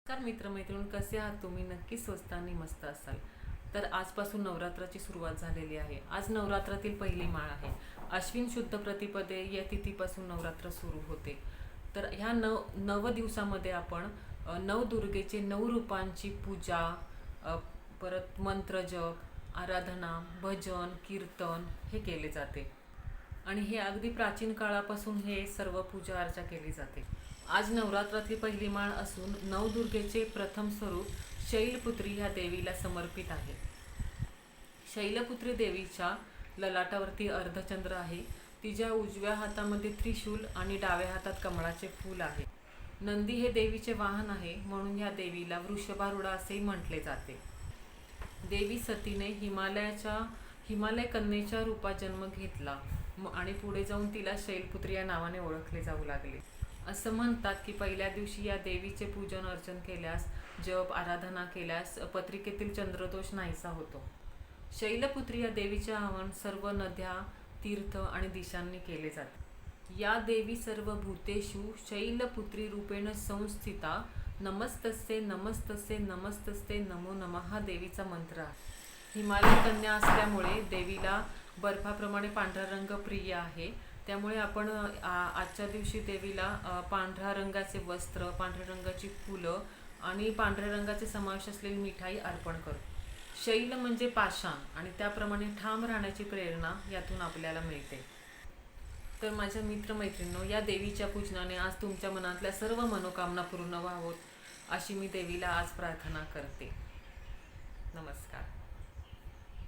नमस्कार मित्रमैत्रिणी, कसे आहात तुम्ही? नक्की स्वस्त आणि मस्त असाल. तर आजपासून नवरात्राची सुरुवात झालेली आहे. आज नवरात्रातील पहिली माळ आहे. अश्विन शुद्ध प्रतिपदे या तिथीपासून नवरात्र सुरू होते. तर ह्या नव दिवसामध्ये आपण नवदुर्गेचे 9 रूपांची पूजा, अ, परत मंत्र जप, आराधना, भजन, कीर्तन हे केले जाते. आणि हे अगदी प्राचीन काळापासून हे सर्व पूजा अर्चा केली जाते. आज नवरात्रातली पहिली माळ असून नवदुर्गेचे प्रथम स्वरूप शैलपुत्री ह्या देवीला समर्पित आहे. शैलपुत्री देवीच्या ललाटावरती अर्धचंद्र आहे. तिच्या उजव्या हातामध्ये त्रिशूल आणि डाव्या हातात कमळाचे फूल आहे. नंदी हे देवीचे वाहन आहे, म्हणून या देवीला वृषभारूढा असेही म्हटले जाते. देवी सतीने हिमालय कन्येच्या रूपात जन्म घेतला आणि पुढे जाऊन तिला शैलपुत्री या नावाने ओळखले जाऊ लागले. असं म्हणतात की पहिल्या दिवशी या देवीचे पूजन अर्चन केल्यास, जप आराधना केल्यास पत्रिकेतील चंद्रदोष नाहीसा होतो. शैलपुत्री या देवीचे आवाहन सर्व नद्या, तीर्थ आणि दिशांनी केले जाते. या देवी सर्व भूतेषु शैलपुत्री रूपेण संस्थिता, नमस्तस्ये नमस्तस्ये नमस्तस्ये नमो नमः हा देवीचा मंत्र आहे. हिमालय कन्या असल्यामुळे देवीला बर्फाप्रमाणे पांढरा रंग प्रिय आहे. त्यामुळे आपण आजच्या दिवशी देवीला पांढऱ्या रंगाचे वस्त्र, पांढऱ्या रंगाची फुलं आणि पांढऱ्या रंगाचे समावेश असलेली मिठाई अर्पण करतो. शैल म्हणजे पाषाण आणि त्याप्रमाणे ठाम राहण्याची प्रेरणा यातून आपल्याला मिळते. तर माझ्या मित्रमैत्रिणींनो, या देवीच्या पूजनाने आज तुमच्या मनातल्या सर्व मनोकामना पूर्ण व्हावोत अशी मी देवीला आज प्रार्थना करते. नमस्कार.